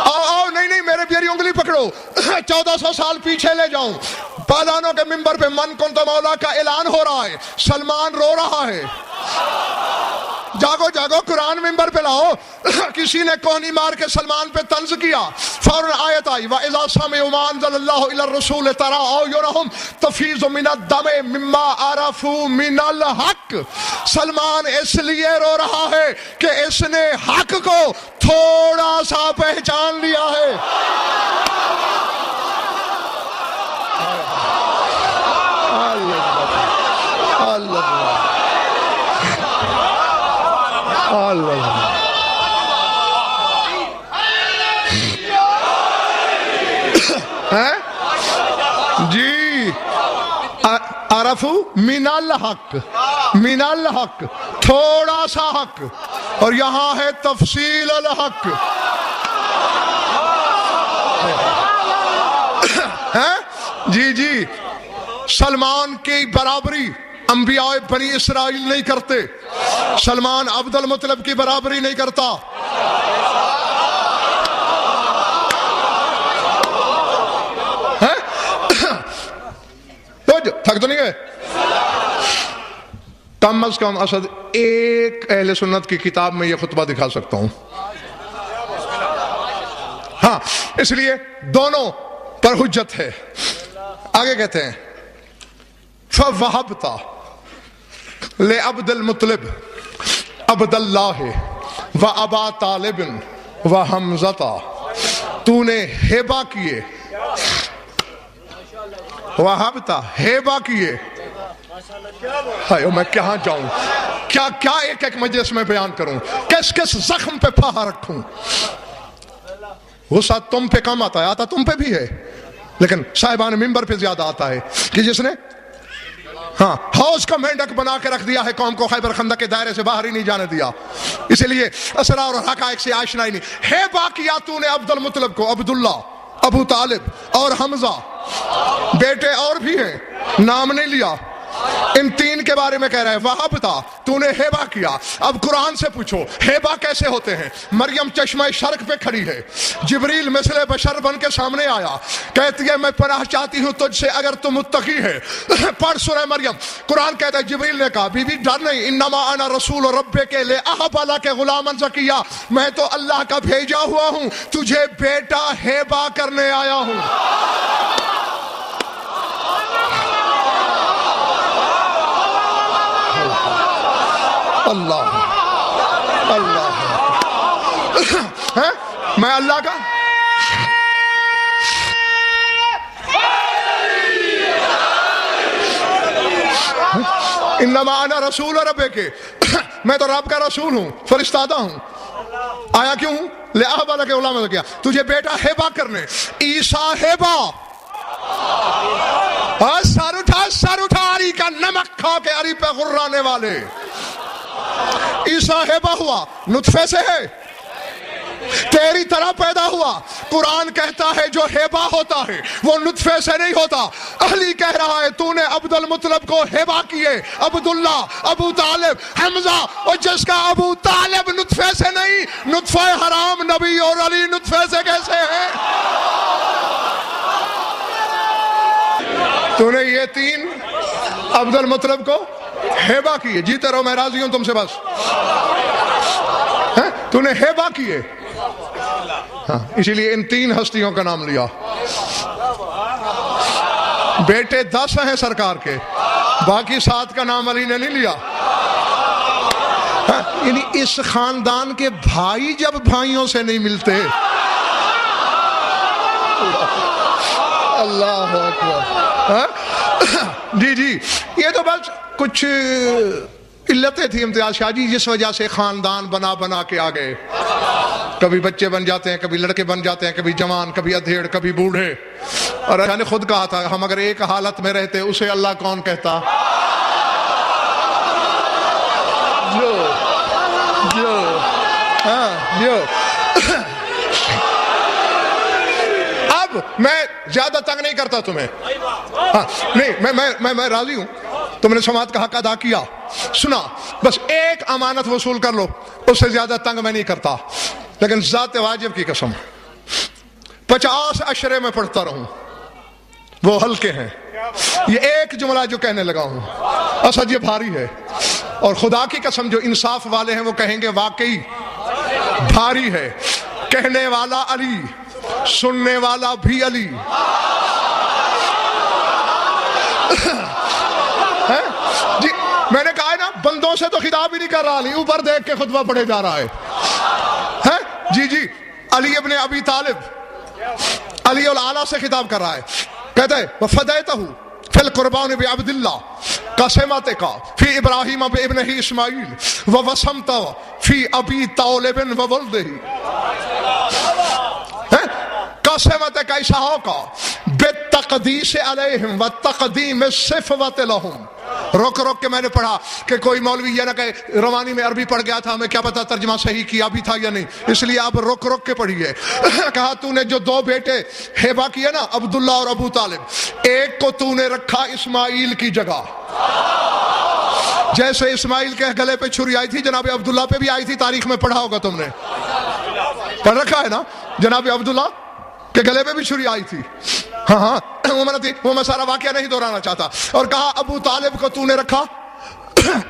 آؤ نہیں نہیں، میرے پیاری انگلی پکڑو. 1400 سال پیچھے لے جاؤں. پادانوں کے منبر پہ من کنت مولا کا اعلان ہو رہا ہے. سلمان رو رہا ہے. جاگو جاگو، قرآن منبر پہ لاؤ. کسی نے کوہنی مار کے سلمان پہ طنز کیا، فوراً آیت آئی وَإِذَا سَمِعُوا مَا أَنزَلَ اللَّهُ إِلَى الرَّسُولِ تَرَىٰ أَعْيُنَهُمْ تَفِيضُ مِنَ الدَّمْعِ مِمَّا عَرَفُوا مِنَ الْحَقِّ. سلمان اس لیے رو رہا ہے کہ اس نے حق کو تھوڑا سا پہچان لیا ہے. جی عرفو من الحق، من الحق تھوڑا سا حق، اور یہاں ہے تفصیل الحق. جی جی، سلمان کی برابری انبیاء بنی اسرائیل نہیں کرتے. سلمان عبد المطلب کی برابری نہیں کرتا. تھک تو نہیں گئے؟ کم از کم اسد ایک اہل سنت کی کتاب میں یہ خطبہ دکھا سکتا ہوں. ہاں، اس لیے دونوں پر حجت ہے. آگے کہتے ہیں فَوَهَبْتَ لِعَبْدِ الْمُطْلِبِ عبد اللہ وَأَبَا طالب وَحَمْزَةَ. تو نے ہیبہ کیے، وَهَبْتَ ہیبہ کیے. ہائے میں کہاں جاؤں، کیا کیا ایک ایک مجلس میں بیان کروں، کس کس زخم پہ پھاہا رکھوں. غصہ تم پہ کم آتا ہے، آتا تم پہ بھی ہے، لیکن صاحبان منبر پہ زیادہ آتا ہے کہ جس نے ہاں حوض کا مینڈک بنا کے رکھ دیا ہے قوم کو، خیبر خندق کے دائرے سے باہر ہی نہیں جانے دیا، اسی لیے اسرار اور حقائق سے آشنا ہی نہیں. ہے باقیہ تو نے عبد المطلب کو، عبداللہ، ابو طالب اور حمزہ، بیٹے اور بھی ہیں، نام نہیں لیا، ان تین کے بارے میں کہہ رہے ہیں. وہابتا تو نے ہیبہ کیا. اب قرآن سے پوچھو ہیبہ کیسے ہوتے ہیں. مریم چشمہ شرق پہ کھڑی ہے، جبریل مثل بشر بن کے سامنے آیا، کہتی ہے میں پناہ چاہتی ہوں تجھ سے اگر تو متقی ہے. پڑھ سورہ مریم. قرآن کہتا ہے جبریل نے کہا بی بی ڈر نہیں، انما انا رسول ربک لأہب لک غلاما زکیا، میں تو اللہ کا بھیجا ہوا ہوں، تجھے بیٹا ہیبہ کرنے آیا ہوں. اللہ اللہ میں اللہ کا انما انا رسول ربک، میں تو رب کا رسول ہوں، فرستادہ ہوں. آیا کیوں؟ لأہب لک غلاما زکیا، تجھے بیٹا ہیبہ کرنے. عیسیٰ ہیبہ، سر اٹھا عری کا نمک کھا کے عری پہ غرانے والے. عیسیٰ ہیبہ ہوا، نطفے سے ہے، تیری طرح پیدا ہوا. قرآن کہتا ہے جو ہیبہ ہوتا ہے وہ نطفے سے نہیں ہوتا. علی کہہ رہا ہے تو نے عبد المطلب کو ہیبہ کیے، عبداللہ، ابو طالب، حمزہ، اور جس کا ابو طالب نطفے سے نہیں، نطفہ حرام نبی اور علی نطفے سے کیسے ہیں؟ تو نے یہ تین عبد المطلب کو ہیبہ کیے. جیتے رہو، میں راضی ہوں تم سے بس. تو نے ہیبہ کیے، ہاں اسی لیے ان تین ہستیوں کا نام لیا. بیٹے 10 ہیں سرکار کے، باقی 7 کا نام علی نے نہیں لیا. یعنی اس خاندان کے بھائی جب بھائیوں سے نہیں ملتے، اللہ اکبر. جی جی، یہ تو بس کچھ علتیں تھیں امتیاز شاہ جی، جس وجہ سے خاندان بنا بنا کے آ گئے. کبھی بچے بن جاتے ہیں، کبھی لڑکے بن جاتے ہیں، کبھی جوان، کبھی ادھیڑ، کبھی بوڑھے. اور اللہ نے خود کہا تھا ہم اگر ایک حالت میں رہتے اسے اللہ کون کہتا؟ جو جو ہاں جو. اب میں زیادہ تنگ نہیں کرتا تمہیں، ہاں نہیں، میں راضی ہوں، تم نے سماعت کا حق ادا کیا، سنا، بس ایک امانت وصول کر لو، اس سے زیادہ تنگ میں نہیں کرتا. لیکن ذات واجب کی قسم 50 اشرے میں پڑھتا رہوں، وہ ہلکے ہیں. یہ ایک جملہ جو کہنے لگا ہوں اسد یہ بھاری ہے، اور خدا کی قسم جو انصاف والے ہیں وہ کہیں گے واقعی بھاری ہے. کہنے والا علی، سننے والا بھی علی. جی میں نے کہا ہے نا، بندوں سے تو خطاب ہی نہیں کر رہا، علی اوپر دیکھ کے خطبہ پڑھے جا رہا ہے. جی جی، علی ابن ابی طالب علی الاعلیٰ سے خطاب کر رہا ہے. کہتا ہے وَفَدَيْتَهُ فِي الْقُرْبَانِ بِعَبْدِ اللَّهِ قَسِمَتِكَ فِي إِبْرَاهِيمَ بِإِبْنِهِ إِسْمَاعِيلَ وَوَسَمْتَهُ فِي أَبِي طَالِبٍ وَوَلْدِهِ. قَسِمَتِكَ إِسْحَاقَ بِالتَّقْدِيسِ عَلَيْهِمْ وَالتَّقْدِيمِ الصِّفْوَةِ لَهُمْ. روک روک کے میں نے پڑھا کہ کوئی مولوی یہ نہ کہے روانی میں عربی پڑھ گیا تھا، ہمیں کیا پتا ترجمہ صحیح کیا بھی تھا یا نہیں، اس لیے آپ روک روک کے پڑھیے. کہا تو نے جو 2 بیٹے ہیبا کیے نا، عبداللہ اور ابو طالب، ایک کو تو نے رکھا اسماعیل کی جگہ. جیسے اسماعیل کے گلے پہ چھری آئی تھی، جناب عبداللہ پہ بھی آئی تھی، تاریخ میں پڑھا ہوگا تم نے، پڑھ رکھا ہے نا، جناب عبداللہ کہ گلے پہ بھی چھری آئی تھی. ہاں وہ میں سارا واقعہ نہیں دہرانا چاہتا. اور کہا ابو طالب کو تو نے رکھا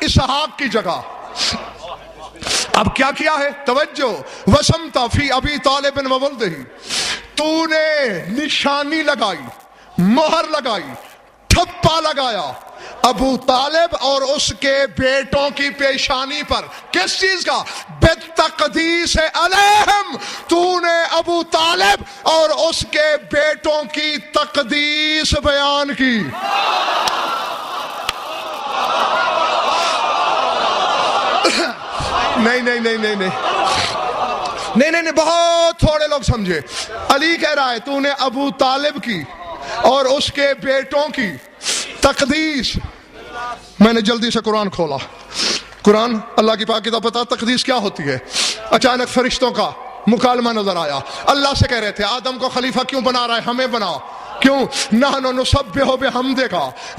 اسحاق کی جگہ. اب کیا کیا ہے؟ توجہ، وسمتا فی ابی طالب وولدہ، تو نے نشانی لگائی، مہر لگائی، ٹھپا لگایا ابو طالب اور اس کے بیٹوں کی پیشانی پر. کس چیز کا؟ بالتقدیس علیہم. تو نے ابو طالب اور اس کے بیٹوں کی تقدیس بیان کی. نہیں، بہت تھوڑے لوگ سمجھے. علی کہہ رہا ہے تو نے ابو طالب کی اور اس کے بیٹوں کی تقدیس. میں نے جلدی سے قرآن کھولا، قرآن اللہ کی پاک کتاب پتا تقدیس کیا ہوتی ہے. اچانک فرشتوں کا مکالمہ نظر آیا. اللہ سے کہہ رہے تھے آدم کو خلیفہ کیوں بنا رہا ہے؟ ہمیں بنا. کیوں؟ نحن نسبح بحمدک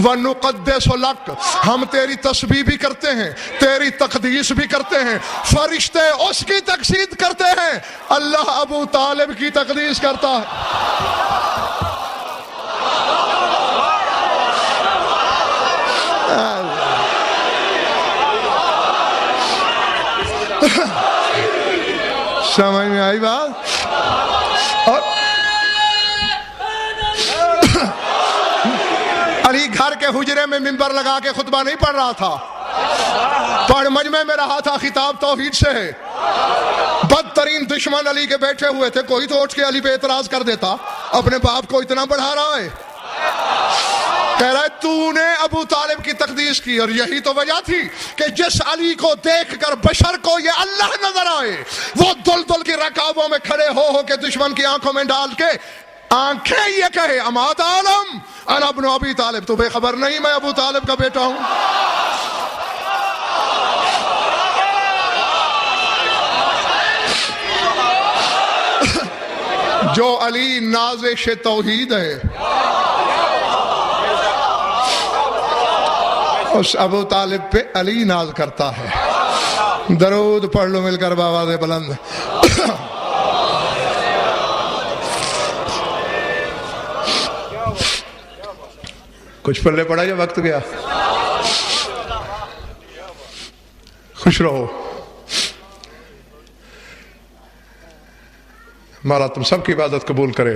ونقدس لک، ہم تیری تسبیح بھی کرتے ہیں، تیری تقدیس بھی کرتے ہیں. فرشتے اس کی تقدیس کرتے ہیں، اللہ ابو طالب کی تقدیس کرتا ہے. سمجھ میں آئی بات؟ اور علی گھر کے حجرے میں منبر لگا کے خطبہ نہیں پڑھ رہا تھا، پڑھ مجمع میں رہا تھا. خطاب توحید سے ہے. بدترین دشمن علی کے بیٹھے ہوئے تھے، کوئی تو اٹھ کے علی پہ اعتراض کر دیتا، اپنے باپ کو اتنا بڑھا رہا ہے. کہہ رہا ہے تو نے ابو طالب کی تقدیس کی. اور یہی تو وجہ تھی کہ جس علی کو دیکھ کر بشر کو یہ اللہ نظر آئے، وہ دل دل کی رکابوں میں کھڑے ہو کے دشمن کی آنکھوں میں ڈال کے آنکھیں یہ کہے اما تعلم انا ابن ابی طالب، تو بے خبر نہیں میں ابو طالب کا بیٹا ہوں. جو علی نازش توحید ہے، اس ابو طالب پہ علی ناز کرتا ہے. درود پڑھ لو مل کر بآواز بلند. کچھ پلے پڑا یا وقت گیا؟ خوش رہو. مولا تم سب کی عبادت قبول کرے.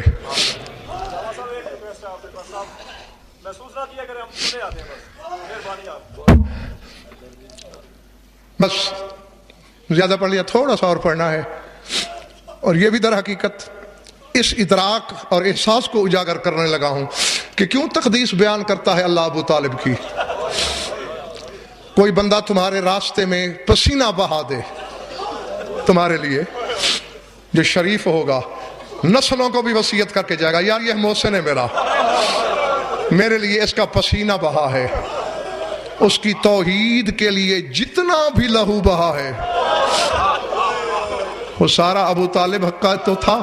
بس زیادہ پڑھ لیا، تھوڑا سا اور پڑھنا ہے. اور یہ بھی در حقیقت اس ادراک اور احساس کو اجاگر کرنے لگا ہوں کہ کیوں تقدیس بیان کرتا ہے اللہ ابو طالب کی. کوئی بندہ تمہارے راستے میں پسینہ بہا دے تمہارے لیے، جو شریف ہوگا، نسلوں کو بھی وصیت کر کے جائے گا، یار یہ محسن ہے میرا، میرے لیے اس کا پسینہ بہا ہے، اس کی توحید کے لیے جتنا بھی لہو بہا ہے، وہ سارا ابو طالب حقہ تو تھا.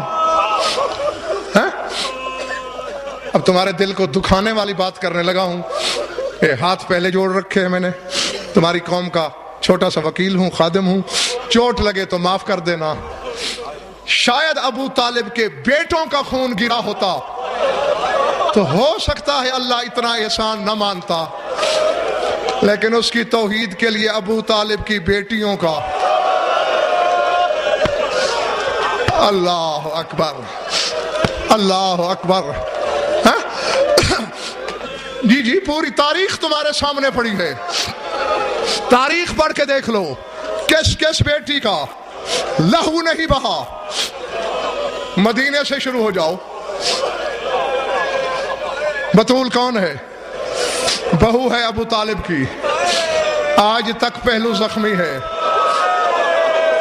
اب تمہارے دل کو دکھانے والی بات کرنے لگا ہوں. ہاتھ پہلے جوڑ رکھے ہیں میں نے، تمہاری قوم کا چھوٹا سا وکیل ہوں، خادم ہوں، چوٹ لگے تو معاف کر دینا. شاید ابو طالب کے بیٹوں کا خون گرا ہوتا تو ہو سکتا ہے اللہ اتنا احسان نہ مانتا، لیکن اس کی توحید کے لیے ابو طالب کی بیٹیوں کا. اللہ اکبر، اللہ اکبر. جی جی پوری تاریخ تمہارے سامنے پڑی ہے، تاریخ پڑھ کے دیکھ لو کس کس بیٹی کا لہو نہیں بہا. مدینے سے شروع ہو جاؤ. بطول کون ہے؟ بہو ہے ابو طالب کی، آج تک پہلو زخمی ہے.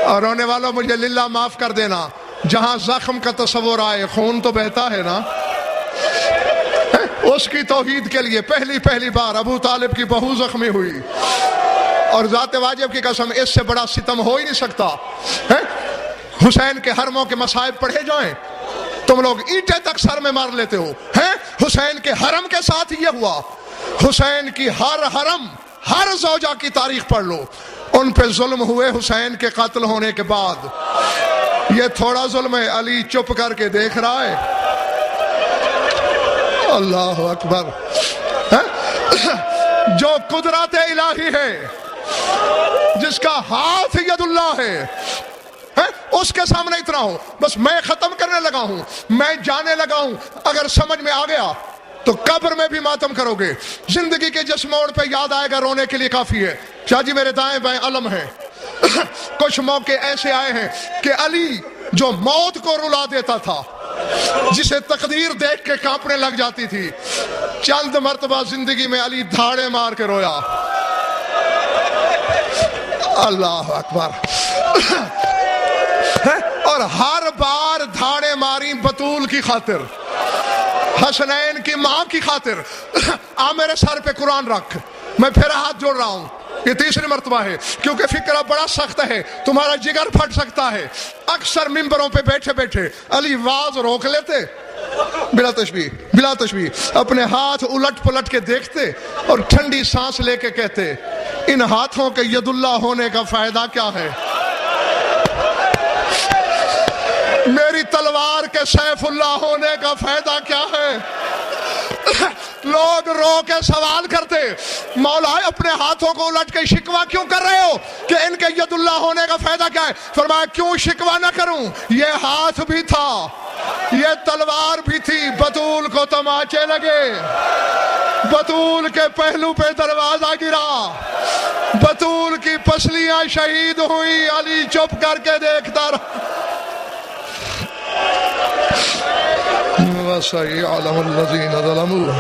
اور رونے والوں مجھے للہ معاف کر دینا، جہاں زخم کا تصور آئے خون تو بہتا ہے نا. اس کی توحید کے لیے پہلی بار ابو طالب کی بہو زخمی ہوئی، اور ذات واجب کی قسم اس سے بڑا ستم ہو ہی نہیں سکتا. حسین کے حرموں کے مصائب پڑھے جائیں، تم لوگ اینٹیں تک سر میں مار لیتے ہو. حسین کے حرم کے ساتھ یہ ہوا. حسین کی ہر حرم، ہر زوجہ کی تاریخ پڑھ لو، ان پہ ظلم ہوئے حسین کے قتل ہونے کے بعد. یہ تھوڑا ظلم ہے، علی چپ کر کے دیکھ رہا ہے. اللہ اکبر. جو قدرت الہی ہے، جس کا ہاتھ ید اللہ ہے، اس کے سامنے اتنا ہو. بس میں ختم کرنے لگا ہوں، میں جانے لگا ہوں. اگر سمجھ میں آ گیا تو قبر میں بھی ماتم کرو گے. زندگی کے جس موڑ پہ یاد آئے گا رونے کے لیے کافی ہے. شاہ جی میرے دائیں بائیں علم ہیں. کچھ موقع ایسے آئے ہیں کہ علی جو موت کو رلا دیتا تھا، جسے تقدیر دیکھ کے کانپنے لگ جاتی تھی، چند مرتبہ زندگی میں علی دھاڑے مار کے رویا. اللہ اکبر. اور ہر بار دھاڑے ماری بطول کی خاطر، حسنین کی ماں کی خاطر. میرے سر پہ قرآن رکھ، میں پھر ہاتھ جوڑ رہا ہوں. یہ تیسری مرتبہ ہے، کیونکہ فکرہ بڑا سخت ہے، تمہارا جگر پھٹ سکتا ہے. اکثر ممبروں پہ بیٹھے بیٹھے علی واز روک لیتے، بلا تشبیہ اپنے ہاتھ الٹ پلٹ کے دیکھتے اور ٹھنڈی سانس لے کے کہتے، ان ہاتھوں کے ید اللہ ہونے کا فائدہ کیا ہے؟ میری تلوار کے سیف اللہ ہونے کا فائدہ کیا ہے؟ لوگ رو کے سوال کرتے، مولا اپنے ہاتھوں کو الٹ کے شکوہ کیوں کر رہے ہو کہ ان کے ید اللہ ہونے کا فائدہ کیا ہے؟ فرمایا کیوں شکوہ نہ کروں، یہ ہاتھ بھی تھا، یہ تلوار بھی تھی. بطول کو تماچے لگے، بطول کے پہلو پہ دروازہ گرا، بطول کی پسلیاں شہید ہوئی. علی چپ کر کے دیکھتا رہا. وَسَيَعْلَمُ الَّذِينَ ظَلَمُوا